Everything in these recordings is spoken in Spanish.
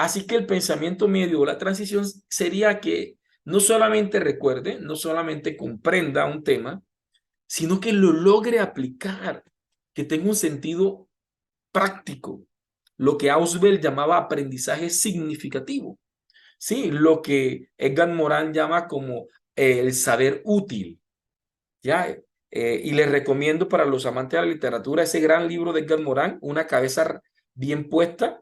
Así que el pensamiento medio o la transición sería que no solamente recuerde, no solamente comprenda un tema, sino que lo logre aplicar, que tenga un sentido práctico, lo que Ausubel llamaba aprendizaje significativo. Sí, lo que Edgar Morin llama como el saber útil. ¿Ya? Y les recomiendo para los amantes de la literatura ese gran libro de Edgar Morin, Una cabeza bien puesta,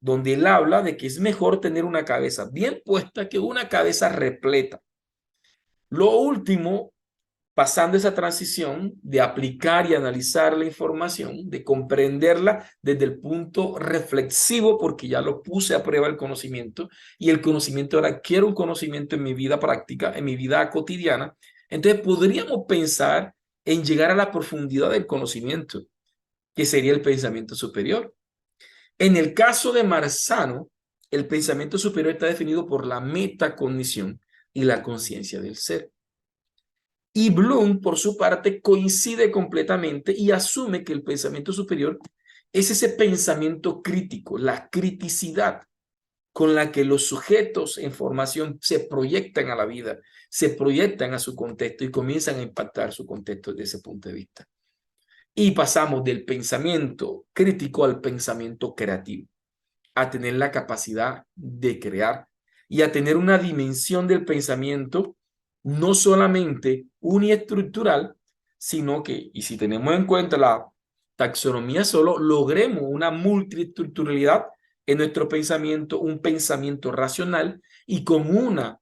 donde él habla de que es mejor tener una cabeza bien puesta que una cabeza repleta. Lo último, pasando esa transición de aplicar y analizar la información, de comprenderla desde el punto reflexivo, porque ya lo puse a prueba el conocimiento, y el conocimiento ahora quiero un conocimiento en mi vida práctica, en mi vida cotidiana. Entonces podríamos pensar en llegar a la profundidad del conocimiento, que sería el pensamiento superior. En el caso de Marzano, el pensamiento superior está definido por la metacognición y la conciencia del ser. Y Bloom, por su parte, coincide completamente y asume que el pensamiento superior es ese pensamiento crítico, la criticidad con la que los sujetos en formación se proyectan a la vida, se proyectan a su contexto y comienzan a impactar su contexto desde ese punto de vista. Y pasamos del pensamiento crítico al pensamiento creativo, a tener la capacidad de crear y a tener una dimensión del pensamiento no solamente uniestructural, sino que, y si tenemos en cuenta la taxonomía solo, logremos una multiestructuralidad en nuestro pensamiento, un pensamiento racional y con una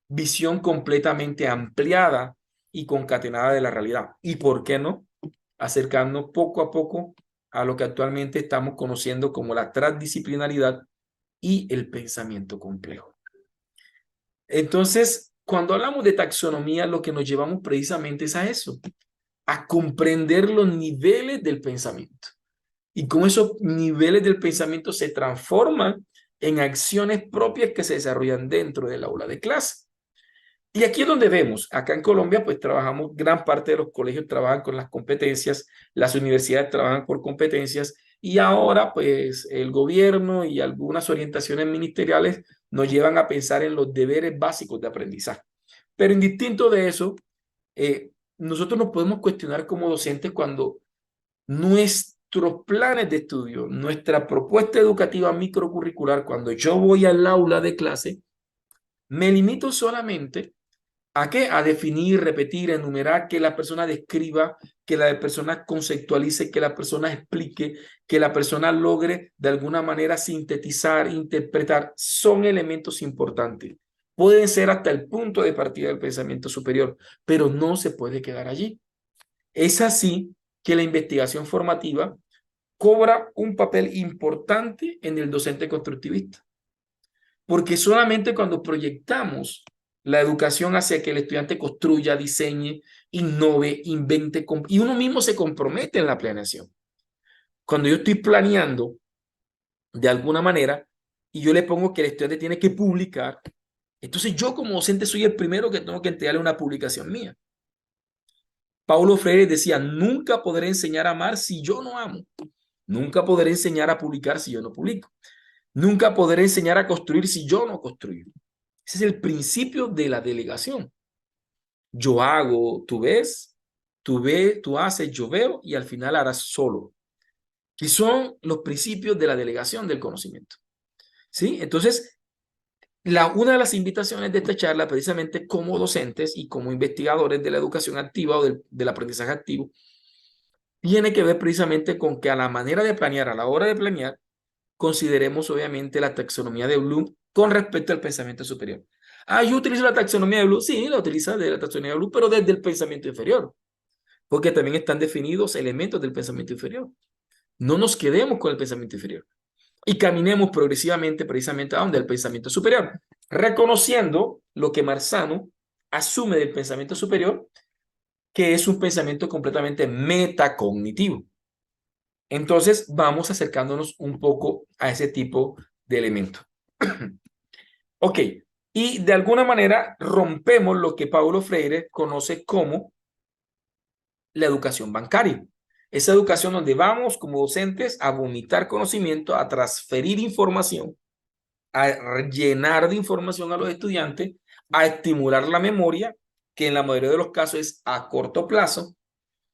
visión completamente ampliada y concatenada de la realidad. ¿Y por qué no? Acercarnos poco a poco a lo que actualmente estamos conociendo como la transdisciplinaridad y el pensamiento complejo. Entonces, cuando hablamos de taxonomía, lo que nos llevamos precisamente es a eso, a comprender los niveles del pensamiento y cómo esos niveles del pensamiento se transforman en acciones propias que se desarrollan dentro del aula de clase. Y aquí es donde vemos, acá en Colombia, pues trabajamos, gran parte de los colegios trabajan con las competencias, las universidades trabajan por competencias, y ahora, pues, el gobierno y algunas orientaciones ministeriales nos llevan a pensar en los deberes básicos de aprendizaje. Pero indistinto de eso, nosotros nos podemos cuestionar como docentes cuando nuestros planes de estudio, nuestra propuesta educativa microcurricular, cuando yo voy al aula de clase, me limito solamente ¿a qué? A definir, repetir, enumerar, que la persona describa, que la persona conceptualice, que la persona explique, que la persona logre de alguna manera sintetizar, interpretar. Son elementos importantes. Pueden ser hasta el punto de partida del pensamiento superior, pero no se puede quedar allí. Es así que la investigación formativa cobra un papel importante en el docente constructivista, porque solamente cuando proyectamos la educación hacia que el estudiante construya, diseñe, innove, invente, y uno mismo se compromete en la planeación. Cuando yo estoy planeando de alguna manera y yo le pongo que el estudiante tiene que publicar, entonces yo como docente soy el primero que tengo que entregarle una publicación mía. Paulo Freire decía, nunca podré enseñar a amar si yo no amo. Nunca podré enseñar a publicar si yo no publico. Nunca podré enseñar a construir si yo no construyo. Ese es el principio de la delegación. Yo hago, tú ves, tú haces, yo veo y al final harás solo. Que son los principios de la delegación del conocimiento. ¿Sí? Entonces, una de las invitaciones de esta charla, precisamente como docentes y como investigadores de la educación activa o del aprendizaje activo, tiene que ver precisamente con que a la manera de planear, a la hora de planear, consideremos obviamente la taxonomía de Bloom con respecto al pensamiento superior. Ah, yo utilizo la taxonomía de Bloom. Sí, la utiliza de la taxonomía de Bloom, pero desde el pensamiento inferior, porque también están definidos elementos del pensamiento inferior. No nos quedemos con el pensamiento inferior y caminemos progresivamente precisamente a donde el pensamiento superior, reconociendo lo que Marzano asume del pensamiento superior, que es un pensamiento completamente metacognitivo. Entonces vamos acercándonos un poco a ese tipo de elemento. Ok, y de alguna manera rompemos lo que Paulo Freire conoce como la educación bancaria. Esa educación donde vamos como docentes a vomitar conocimiento, a transferir información a llenar de información a los estudiantes, a estimular la memoria, que en la mayoría de los casos es a corto plazo,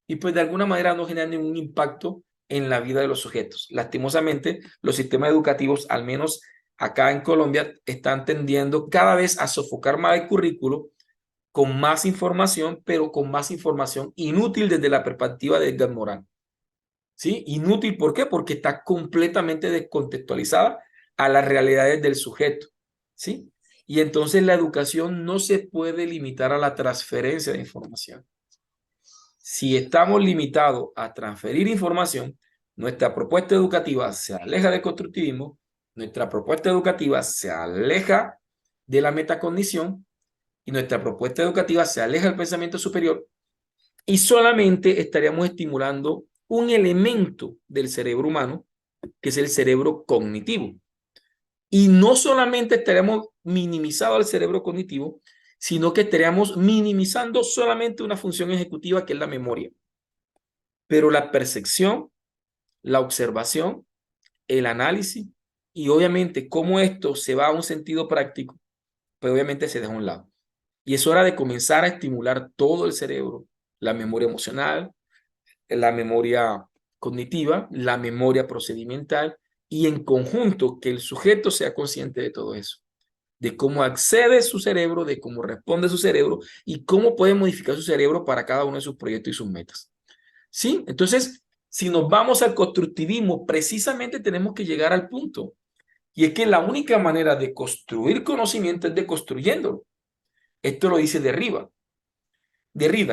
y pues de alguna manera no genera ningún impacto en la vida de los sujetos. Lastimosamente, los sistemas educativos, al menos acá en Colombia, están tendiendo cada vez a sofocar más el currículo con más información, pero con más información inútil desde la perspectiva de Edgar Morin. ¿Sí? Inútil, ¿por qué? Porque está completamente descontextualizada a las realidades del sujeto. ¿Sí? Y entonces la educación no se puede limitar a la transferencia de información. Si estamos limitados a transferir información, nuestra propuesta educativa se aleja del constructivismo, nuestra propuesta educativa se aleja de la metacognición y nuestra propuesta educativa se aleja del pensamiento superior y solamente estaríamos estimulando un elemento del cerebro humano, que es el cerebro cognitivo. Y no solamente estaríamos minimizando el cerebro cognitivo, sino que estaríamos minimizando solamente una función ejecutiva que es la memoria. Pero la percepción, la observación, el análisis y obviamente cómo esto se va a un sentido práctico, pues obviamente se deja a un lado. Y es hora de comenzar a estimular todo el cerebro, la memoria emocional, la memoria cognitiva, la memoria procedimental y en conjunto que el sujeto sea consciente de todo eso, de cómo accede su cerebro, de cómo responde su cerebro y cómo puede modificar su cerebro para cada uno de sus proyectos y sus metas. ¿Sí? Entonces, si nos vamos al constructivismo, precisamente tenemos que llegar al punto. Y es que la única manera de construir conocimiento es deconstruyéndolo. Esto lo dice Derrida,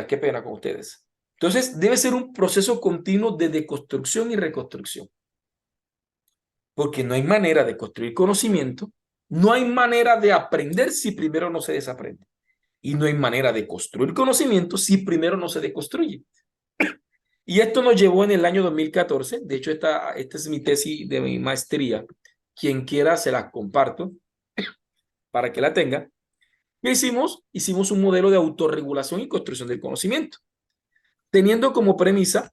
qué pena con ustedes. Entonces, debe ser un proceso continuo de deconstrucción y reconstrucción. Porque no hay manera de construir conocimiento, no hay manera de aprender si primero no se desaprende. Y no hay manera de construir conocimiento si primero no se deconstruye. Y esto nos llevó en el año 2014. De hecho, esta es mi tesis de mi maestría. Quien quiera se la comparto para que la tenga. ¿Qué hicimos? Hicimos un modelo de autorregulación y construcción del conocimiento, teniendo como premisa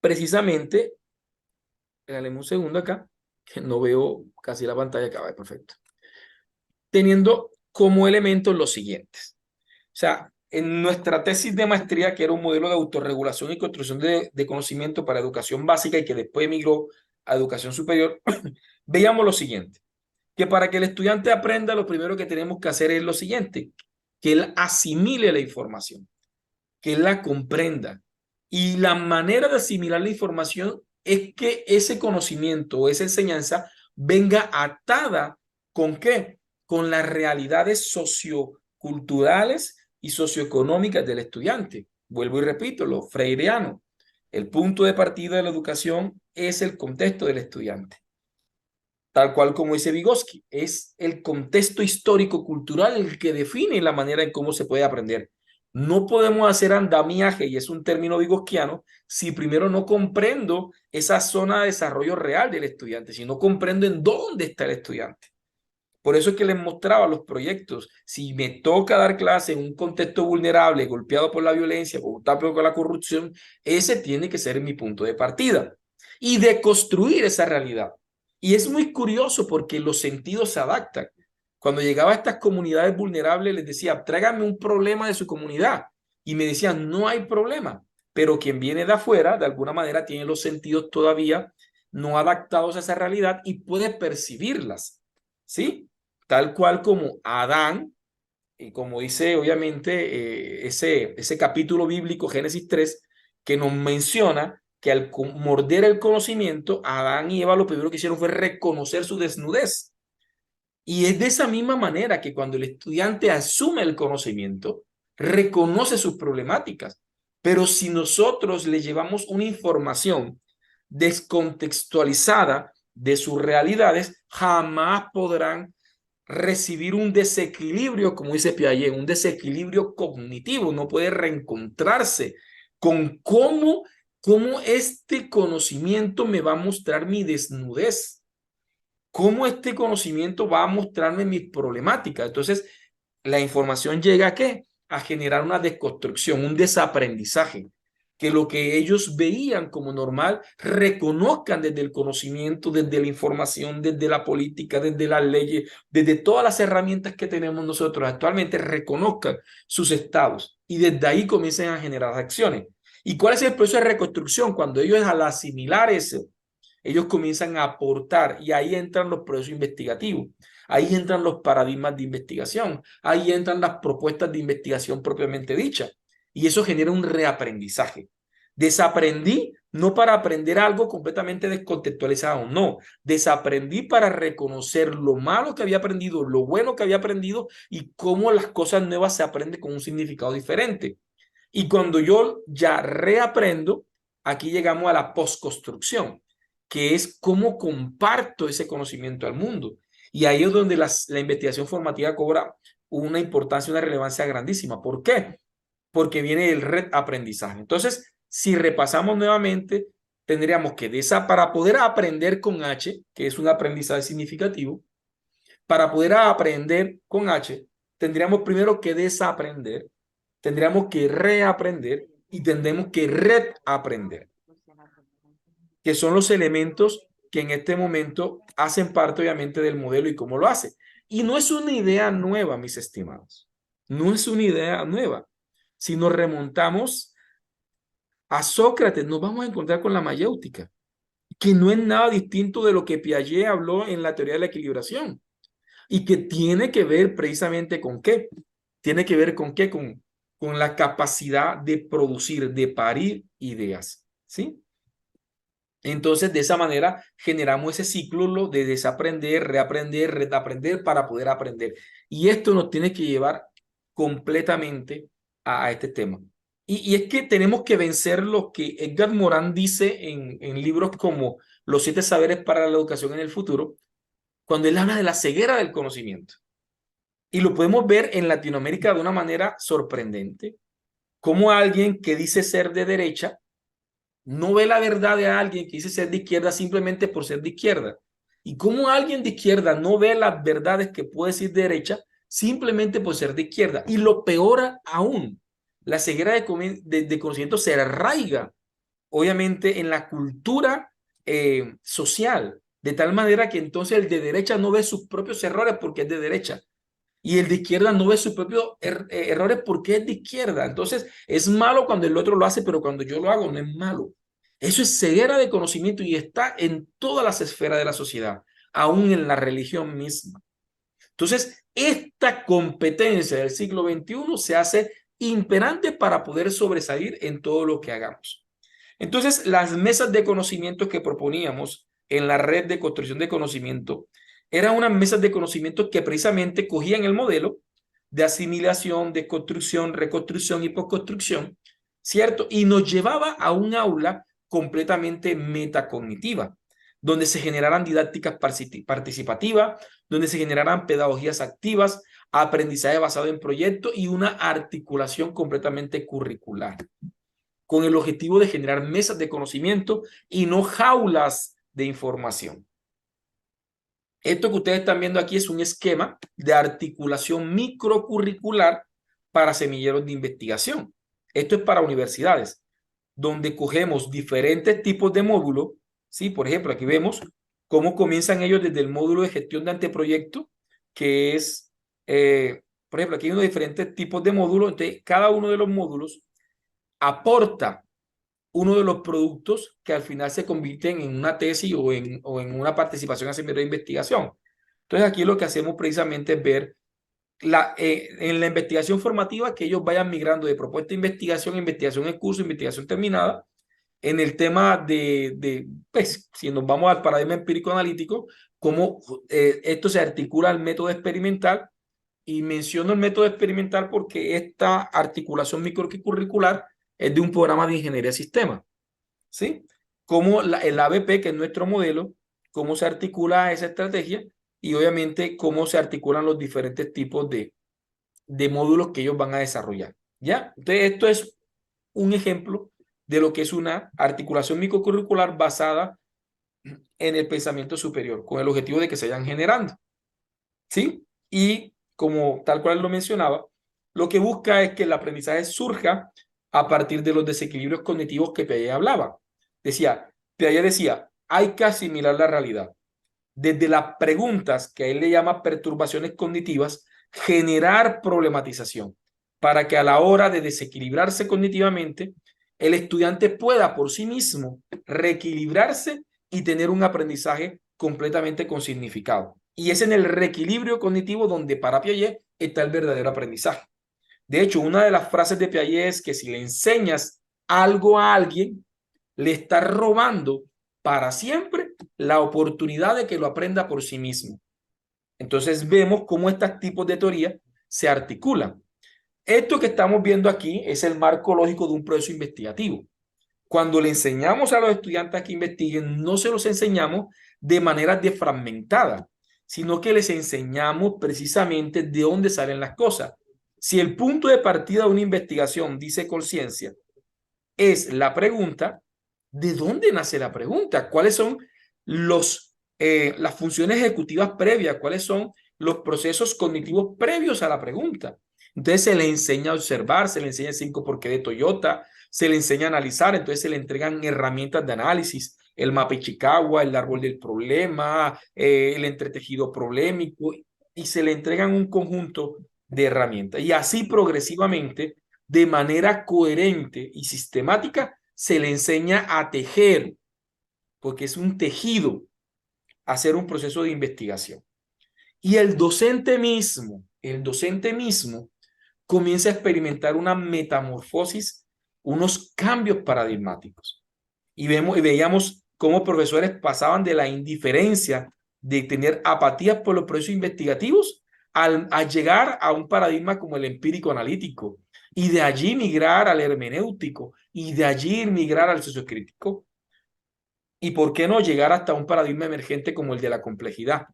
precisamente, déjame un segundo acá, que no veo casi la pantalla acá, perfecto. Teniendo como elementos los siguientes. O sea, en nuestra tesis de maestría, que era un modelo de autorregulación y construcción de conocimiento para educación básica y que después migró a educación superior, veíamos lo siguiente, que para que el estudiante aprenda, lo primero que tenemos que hacer es lo siguiente, que él asimile la información, que él la comprenda. Y la manera de asimilar la información es que ese conocimiento o esa enseñanza venga atada ¿con qué? Con las realidades socioculturales y socioeconómicas del estudiante. Vuelvo y repito, lo freireano. El punto de partida de la educación es el contexto del estudiante. Tal cual como dice Vygotsky, es el contexto histórico-cultural el que define la manera en cómo se puede aprender. No podemos hacer andamiaje, y es un término vygotskiano, si primero no comprendo esa zona de desarrollo real del estudiante, si no comprendo en dónde está el estudiante. Por eso es que les mostraba los proyectos. Si me toca dar clase en un contexto vulnerable, golpeado por la violencia, golpeado por la corrupción, ese tiene que ser mi punto de partida. Y de construir esa realidad. Y es muy curioso porque los sentidos se adaptan. Cuando llegaba a estas comunidades vulnerables, les decía, tráiganme un problema de su comunidad. Y me decían, no hay problema. Pero quien viene de afuera, de alguna manera, tiene los sentidos todavía no adaptados a esa realidad y puede percibirlas. ¿Sí? Tal cual como Adán, y como dice obviamente ese capítulo bíblico, Génesis 3, que nos menciona que al morder el conocimiento, Adán y Eva lo primero que hicieron fue reconocer su desnudez. Y es de esa misma manera que cuando el estudiante asume el conocimiento, reconoce sus problemáticas. Pero si nosotros le llevamos una información descontextualizada de sus realidades, jamás podrán recibir un desequilibrio, como dice Piaget, un desequilibrio cognitivo, no puede reencontrarse con cómo este conocimiento me va a mostrar mi desnudez, cómo este conocimiento va a mostrarme mis problemáticas. Entonces, la información llega ¿a qué? A generar una desconstrucción, un desaprendizaje, que lo que ellos veían como normal, reconozcan desde el conocimiento, desde la información, desde la política, desde las leyes, desde todas las herramientas que tenemos nosotros actualmente, reconozcan sus estados y desde ahí comiencen a generar acciones. ¿Y cuál es el proceso de reconstrucción? Cuando ellos al asimilar eso, ellos comienzan a aportar y ahí entran los procesos investigativos, ahí entran los paradigmas de investigación, ahí entran las propuestas de investigación propiamente dichas y eso genera un reaprendizaje. Desaprendí no para aprender algo completamente descontextualizado, no, desaprendí para reconocer lo malo que había aprendido, lo bueno que había aprendido y cómo las cosas nuevas se aprenden con un significado diferente. Y cuando yo ya reaprendo, aquí llegamos a la postconstrucción, que es cómo comparto ese conocimiento al mundo. Y ahí es donde la investigación formativa cobra una importancia, una relevancia grandísima. ¿Por qué? Porque viene el reaprendizaje. Entonces, si repasamos nuevamente, tendríamos que para poder aprender con H, que es un aprendizaje significativo, para poder aprender con H, tendríamos primero que desaprender, tendríamos que reaprender y tendremos que reaprender, que son los elementos que en este momento hacen parte obviamente del modelo y cómo lo hace. Y no es una idea nueva, mis estimados. No es una idea nueva. Si nos remontamos a Sócrates, nos vamos a encontrar con la mayéutica, que no es nada distinto de lo que Piaget habló en la teoría de la equilibración y que tiene que ver precisamente con qué. Tiene que ver con qué, con la capacidad de producir, de parir ideas, ¿sí? Entonces, de esa manera generamos ese ciclo de desaprender, reaprender, reaprender para poder aprender. Y esto nos tiene que llevar completamente a este tema. Y es que tenemos que vencer lo que Edgar Morin dice en libros como Los 7 saberes para la educación en el futuro, cuando él habla de la ceguera del conocimiento. Y lo podemos ver en Latinoamérica de una manera sorprendente, como alguien que dice ser de derecha no ve la verdad de alguien que dice ser de izquierda simplemente por ser de izquierda. Y como alguien de izquierda no ve las verdades que puede decir de derecha simplemente por ser de izquierda. Y lo peor aún, la ceguera de conocimiento se arraiga, obviamente, en la cultura social, de tal manera que entonces el de derecha no ve sus propios errores porque es de derecha. Y el de izquierda no ve sus propios errores porque es de izquierda. Entonces, es malo cuando el otro lo hace, pero cuando yo lo hago no es malo. Eso es ceguera de conocimiento y está en todas las esferas de la sociedad, aún en la religión misma. Entonces, esta competencia del siglo XXI se hace imperante para poder sobresalir en todo lo que hagamos. Entonces, las mesas de conocimiento que proponíamos en la red de construcción de conocimiento eran unas mesas de conocimiento que precisamente cogían el modelo de asimilación, de construcción, reconstrucción y postconstrucción, ¿cierto? Y nos llevaba a un aula completamente metacognitiva, donde se generaran didácticas participativas, donde se generaran pedagogías activas, aprendizaje basado en proyectos y una articulación completamente curricular, con el objetivo de generar mesas de conocimiento y no jaulas de información. Esto que ustedes están viendo aquí es un esquema de articulación microcurricular para semilleros de investigación. Esto es para universidades, donde cogemos diferentes tipos de módulos, ¿sí? Por ejemplo, aquí vemos cómo comienzan ellos desde el módulo de gestión de anteproyecto, que es, por ejemplo, aquí hay unos diferentes tipos de módulos, entonces cada uno de los módulos aporta uno de los productos que al final se convierten en una tesis o en una participación en seminario de investigación. Entonces aquí lo que hacemos precisamente es ver en la investigación formativa que ellos vayan migrando de propuesta de investigación, investigación en curso, investigación terminada, en el tema pues, si nos vamos al paradigma empírico analítico, cómo esto se articula al método experimental. Y menciono el método experimental porque esta articulación microcurricular es de un programa de ingeniería de sistemas, ¿sí? Como el ABP, que es nuestro modelo, cómo se articula esa estrategia y obviamente cómo se articulan los diferentes tipos de módulos que ellos van a desarrollar, ¿ya? Entonces, esto es un ejemplo de lo que es una articulación microcurricular basada en el pensamiento superior, con el objetivo de que se vayan generando, ¿sí? Y como tal cual lo mencionaba, lo que busca es que el aprendizaje surja a partir de los desequilibrios cognitivos que Piaget hablaba. Piaget decía, hay que asimilar la realidad. Desde las preguntas, que a él le llama perturbaciones cognitivas, generar problematización, para que a la hora de desequilibrarse cognitivamente, el estudiante pueda por sí mismo reequilibrarse y tener un aprendizaje completamente con significado. Y es en el reequilibrio cognitivo donde para Piaget está el verdadero aprendizaje. De hecho, una de las frases de Piaget es que si le enseñas algo a alguien, le estás robando para siempre la oportunidad de que lo aprenda por sí mismo. Entonces vemos cómo estos tipos de teoría se articulan. Esto que estamos viendo aquí es el marco lógico de un proceso investigativo. Cuando le enseñamos a los estudiantes que investiguen, no se los enseñamos de manera desfragmentada, sino que les enseñamos precisamente de dónde salen las cosas. Si el punto de partida de una investigación, dice Conciencia, es la pregunta, ¿de dónde nace la pregunta? ¿Cuáles son las funciones ejecutivas previas? ¿Cuáles son los procesos cognitivos previos a la pregunta? Entonces se le enseña a observar, se le enseña el 5 por qué de Toyota, se le enseña a analizar, entonces se le entregan herramientas de análisis, el mapa Ichikawa, el árbol del problema, el entretejido problemático, y se le entregan un conjunto de herramientas. Y así progresivamente, de manera coherente y sistemática, se le enseña a tejer, porque es un tejido, hacer un proceso de investigación. Y el docente mismo comienza a experimentar una metamorfosis, unos cambios paradigmáticos. Y veíamos cómo profesores pasaban de la indiferencia, de tener apatías por los procesos investigativos, a llegar a un paradigma como el empírico analítico, y de allí migrar al hermenéutico, y de allí migrar al sociocrítico, y por qué no llegar hasta un paradigma emergente como el de la complejidad.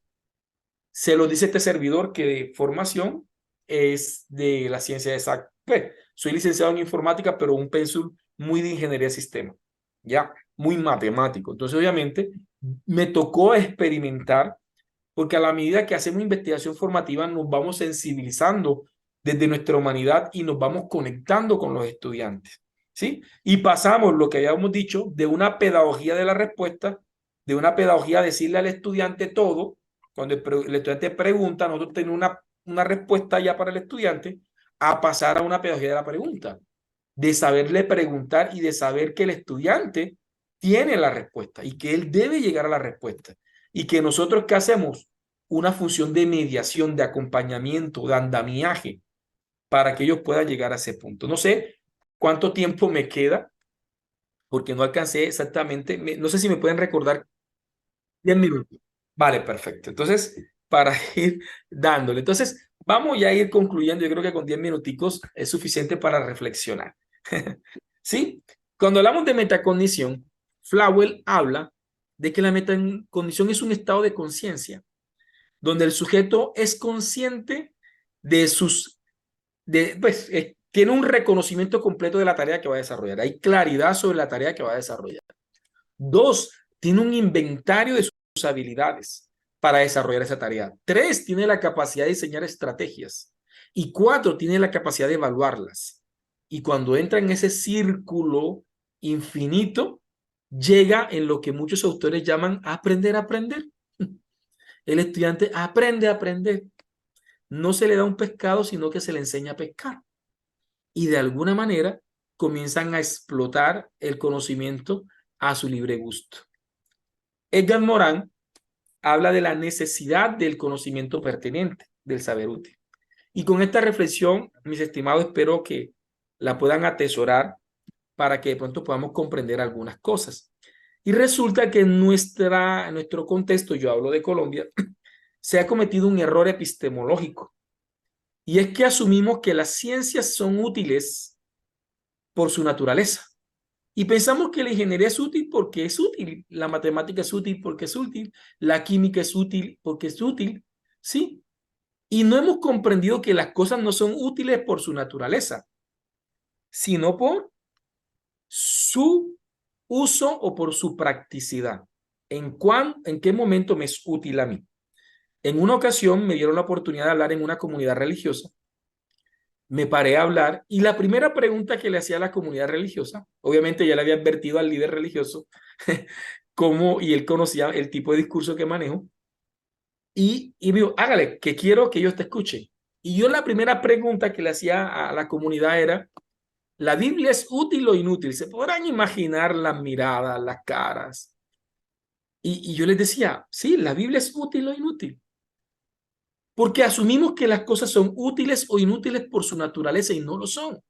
Se lo dice este servidor que de formación es de la ciencia exacta. Pues, soy licenciado en informática, pero un pénsul muy de ingeniería de sistemas, ya, muy matemático. Entonces, obviamente, me tocó experimentar, porque a la medida que hacemos investigación formativa nos vamos sensibilizando desde nuestra humanidad y nos vamos conectando con los estudiantes, ¿sí? Y pasamos, lo que habíamos dicho, de una pedagogía de la respuesta, de una pedagogía de decirle al estudiante todo. Cuando el estudiante pregunta, nosotros tenemos una respuesta ya para el estudiante, a pasar a una pedagogía de la pregunta, de saberle preguntar y de saber que el estudiante tiene la respuesta y que él debe llegar a la respuesta. Y que nosotros, ¿qué hacemos? Una función de mediación, de acompañamiento, de andamiaje, para que ellos puedan llegar a ese punto. No sé cuánto tiempo me queda, porque no alcancé exactamente, no sé si me pueden recordar. 10 minutos. Vale, perfecto. Entonces, para ir dándole. Entonces, vamos ya a ir concluyendo. Yo creo que con 10 minuticos es suficiente para reflexionar. ¿Sí? Cuando hablamos de metacognición, Flawell habla de que la metacognición es un estado de conciencia, donde el sujeto es consciente de pues, tiene un reconocimiento completo de la tarea que va a desarrollar. Hay claridad sobre la tarea que va a desarrollar. 2, tiene un inventario de sus habilidades para desarrollar esa tarea. 3, tiene la capacidad de diseñar estrategias. Y 4, tiene la capacidad de evaluarlas. Y cuando entra en ese círculo infinito, llega en lo que muchos autores llaman aprender a aprender. El estudiante aprende a aprender. No se le da un pescado, sino que se le enseña a pescar. Y de alguna manera comienzan a explotar el conocimiento a su libre gusto. Edgar Morin habla de la necesidad del conocimiento pertinente, del saber útil. Y con esta reflexión, mis estimados, espero que la puedan atesorar para que de pronto podamos comprender algunas cosas. Y resulta que en nuestro contexto, yo hablo de Colombia, se ha cometido un error epistemológico. Y es que asumimos que las ciencias son útiles por su naturaleza. Y pensamos que la ingeniería es útil porque es útil, la matemática es útil porque es útil, la química es útil porque es útil, ¿sí? Y no hemos comprendido que las cosas no son útiles por su naturaleza, sino por su uso o por su practicidad. ¿En qué momento me es útil a mí? En una ocasión me dieron la oportunidad de hablar en una comunidad religiosa me paré a hablar y la primera pregunta que le hacía a la comunidad religiosa, obviamente ya le había advertido al líder religioso cómo, y él conocía el tipo de discurso que manejo, y me dijo, hágale, que quiero que ellos te escuchen. Y yo la primera pregunta que le hacía a la comunidad era, ¿la Biblia es útil o inútil? Se podrán imaginar las miradas, las caras. Y yo les decía, sí, la Biblia es útil o inútil. Porque asumimos que las cosas son útiles o inútiles por su naturaleza y no lo son.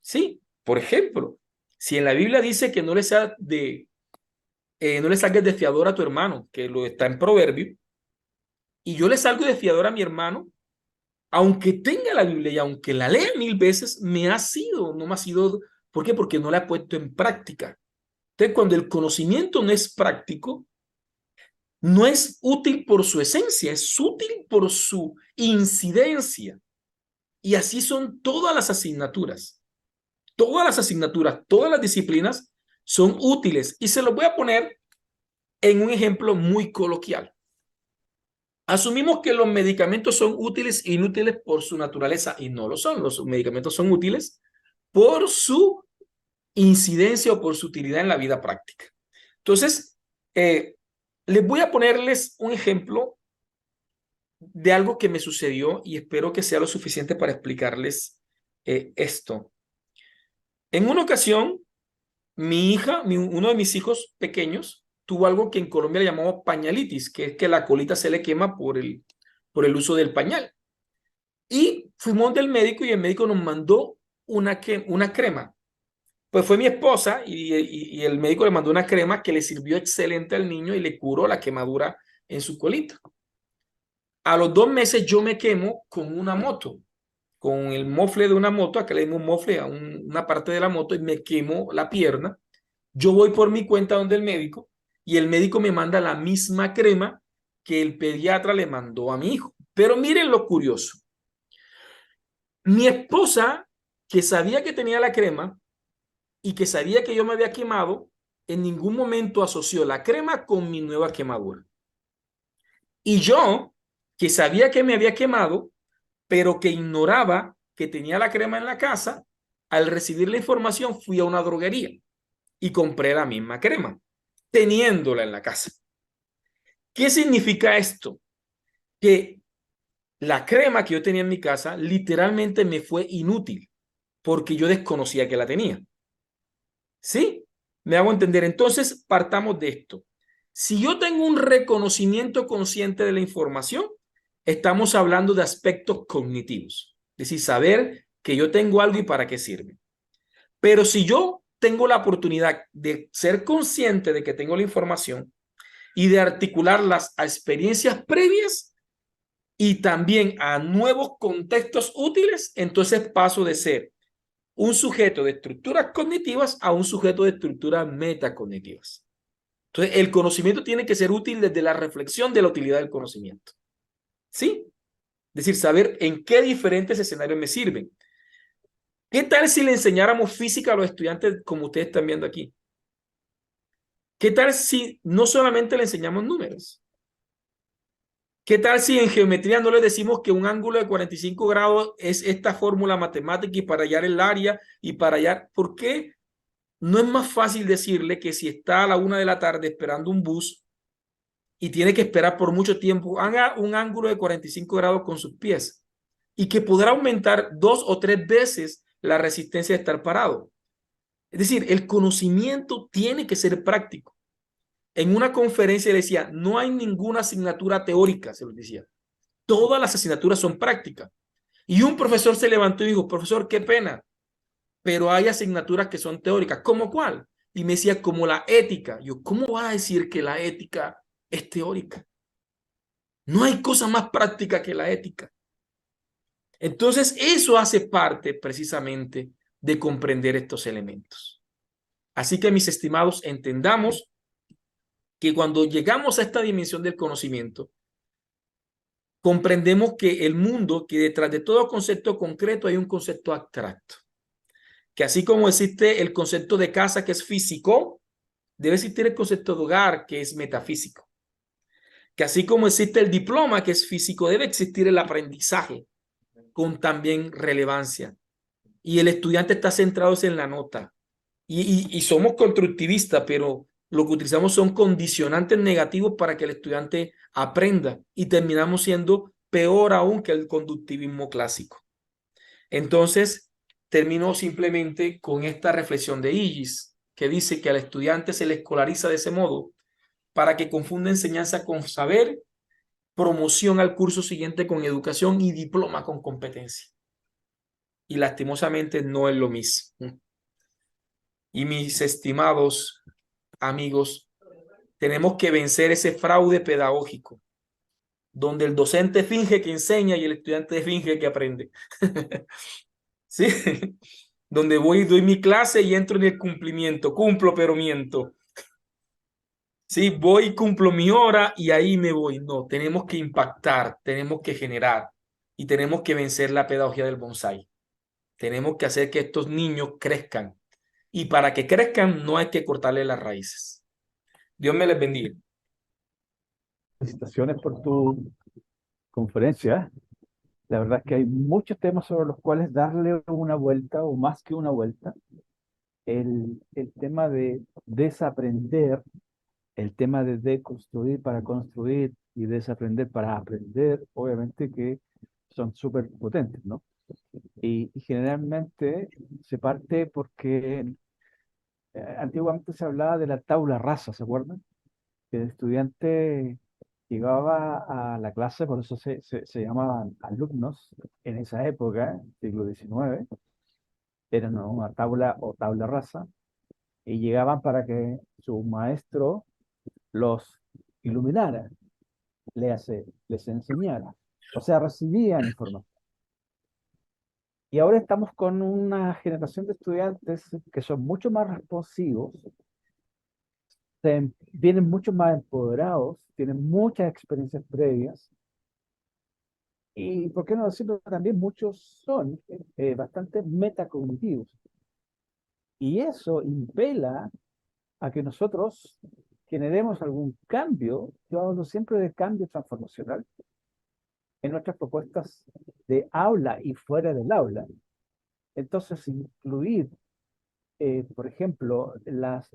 Sí, por ejemplo, si en la Biblia dice que no le no le salgas de fiador a tu hermano, que lo está en Proverbio, y yo le salgo de fiador a mi hermano, aunque tenga la Biblia y aunque la lea 1000 veces, no me ha sido, ¿por qué? Porque no la he puesto en práctica. Entonces, cuando el conocimiento no es práctico, no es útil por su esencia, es útil por su incidencia. Y así son todas las asignaturas. Todas las disciplinas son útiles. Y se los voy a poner en un ejemplo muy coloquial. Asumimos que los medicamentos son útiles e inútiles por su naturaleza y no lo son. Los medicamentos son útiles por su incidencia o por su utilidad en la vida práctica. Entonces, les voy a ponerles un ejemplo de algo que me sucedió y espero que sea lo suficiente para explicarles esto. En una ocasión, mi hija, uno de mis hijos pequeños, tuvo algo que en Colombia le llamamos pañalitis, que es que la colita se le quema por el uso del pañal. Y fuimos del médico y el médico nos mandó una crema. Pues fue mi esposa y el médico le mandó una crema que le sirvió excelente al niño y le curó la quemadura en su colita. A los 2 meses yo me quemo con una moto, con el mofle de una moto, acá le dimos un mofle a una parte de la moto y me quemo la pierna. Yo voy por mi cuenta donde el médico y el médico me manda la misma crema que el pediatra le mandó a mi hijo. Pero miren lo curioso. Mi esposa, que sabía que tenía la crema y que sabía que yo me había quemado, en ningún momento asoció la crema con mi nueva quemadura. Y yo, que sabía que me había quemado, pero que ignoraba que tenía la crema en la casa, al recibir la información fui a una droguería y compré la misma crema, teniéndola en la casa. ¿Qué significa esto? Que la crema que yo tenía en mi casa literalmente me fue inútil porque yo desconocía que la tenía. ¿Sí? Me hago entender. Entonces, partamos de esto. Si yo tengo un reconocimiento consciente de la información, estamos hablando de aspectos cognitivos. Es decir, saber que yo tengo algo y para qué sirve. Pero si yo tengo la oportunidad de ser consciente de que tengo la información y de articularlas a experiencias previas y también a nuevos contextos útiles, entonces paso de ser un sujeto de estructuras cognitivas a un sujeto de estructuras metacognitivas. Entonces, el conocimiento tiene que ser útil desde la reflexión de la utilidad del conocimiento. ¿Sí? Es decir, saber en qué diferentes escenarios me sirven. ¿Qué tal si le enseñáramos física a los estudiantes como ustedes están viendo aquí? ¿Qué tal si no solamente le enseñamos números? ¿Qué tal si en geometría no le decimos que un ángulo de 45 grados es esta fórmula matemática y para hallar el área y para hallar... ¿Por qué no es más fácil decirle que si está a la 1 de la tarde esperando un bus y tiene que esperar por mucho tiempo, haga un ángulo de 45 grados con sus pies y que podrá aumentar 2 o 3 veces la resistencia de estar parado? Es decir, el conocimiento tiene que ser práctico. En una conferencia decía, no hay ninguna asignatura teórica, se lo decía. Todas las asignaturas son prácticas. Y un profesor se levantó y dijo, profesor, qué pena, pero hay asignaturas que son teóricas. ¿Cómo cuál? Y me decía, como la ética. Yo, ¿cómo va a decir que la ética es teórica? No hay cosa más práctica que la ética. Entonces, eso hace parte precisamente de comprender estos elementos. Así que, mis estimados, entendamos que cuando llegamos a esta dimensión del conocimiento, comprendemos que el mundo, que detrás de todo concepto concreto hay un concepto abstracto. Que así como existe el concepto de casa, que es físico, debe existir el concepto de hogar, que es metafísico. Que así como existe el diploma, que es físico, debe existir el aprendizaje, con también relevancia. Y el estudiante está centrado en la nota. Y somos constructivistas, pero lo que utilizamos son condicionantes negativos para que el estudiante aprenda y terminamos siendo peor aún que el conductivismo clásico. Entonces, termino simplemente con esta reflexión de Illis, que dice que al estudiante se le escolariza de ese modo para que confunda enseñanza con saber, promoción al curso siguiente con educación y diploma con competencia. Y lastimosamente no es lo mismo. Y mis estimados amigos, tenemos que vencer ese fraude pedagógico, donde el docente finge que enseña y el estudiante finge que aprende. ¿Sí? Donde voy y doy mi clase y entro en el cumplimiento, cumplo pero miento. Sí, voy y cumplo mi hora y ahí me voy. No, tenemos que impactar, tenemos que generar y tenemos que vencer la pedagogía del bonsai. Tenemos que hacer que estos niños crezcan y para que crezcan no hay que cortarle las raíces. Dios me les bendiga. Felicitaciones por tu conferencia. La verdad es que hay muchos temas sobre los cuales darle una vuelta o más que una vuelta. El tema de desaprender, el tema de deconstruir para construir y desaprender para aprender, obviamente que son súper potentes, ¿no? Y generalmente se parte porque antiguamente se hablaba de la tabla rasa, ¿se acuerdan? Que el estudiante llegaba a la clase, por eso se llamaban alumnos en esa época, siglo XIX, eran una tabla o tabla rasa, y llegaban para que su maestro los iluminara, les enseñara, o sea, recibían información. Y ahora estamos con una generación de estudiantes que son mucho más responsivos, vienen mucho más empoderados, tienen muchas experiencias previas. Y por qué no decirlo también, muchos son bastante metacognitivos. Y eso impela a que nosotros generemos algún cambio. Yo hablo siempre de cambio transformacional en nuestras propuestas de aula y fuera del aula. Entonces, incluir, por ejemplo, la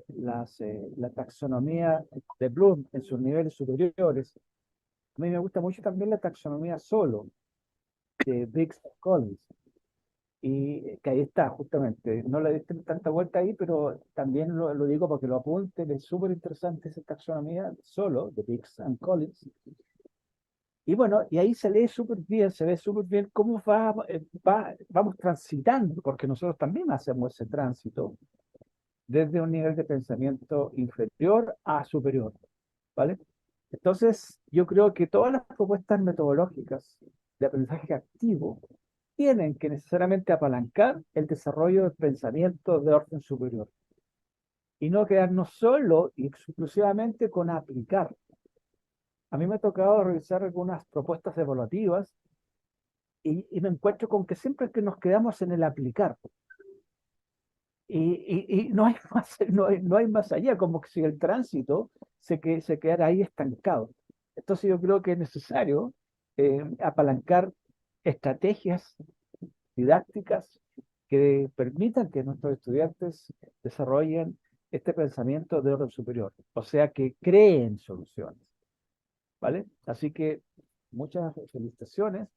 taxonomía de Bloom en sus niveles superiores. A mí me gusta mucho también la taxonomía solo de Biggs y Collins. Y que ahí está, justamente. No le diste tanta vuelta ahí, pero también lo digo porque lo apunten. Es súper interesante esa taxonomía solo de Biggs and Collins. Y bueno, y ahí se lee súper bien, se ve súper bien cómo vamos transitando, porque nosotros también hacemos ese tránsito desde un nivel de pensamiento inferior a superior, ¿vale? Entonces, yo creo que todas las propuestas metodológicas de aprendizaje activo tienen que necesariamente apalancar el desarrollo del pensamiento de orden superior y no quedarnos solo y exclusivamente con aplicar. A mí me ha tocado revisar algunas propuestas evaluativas y me encuentro con que siempre que nos quedamos en el aplicar y no hay más, no hay más allá, como que si el tránsito se quedara ahí estancado. Entonces yo creo que es necesario apalancar estrategias didácticas que permitan que nuestros estudiantes desarrollen este pensamiento de orden superior, o sea, que creen soluciones, ¿vale? Así que muchas felicitaciones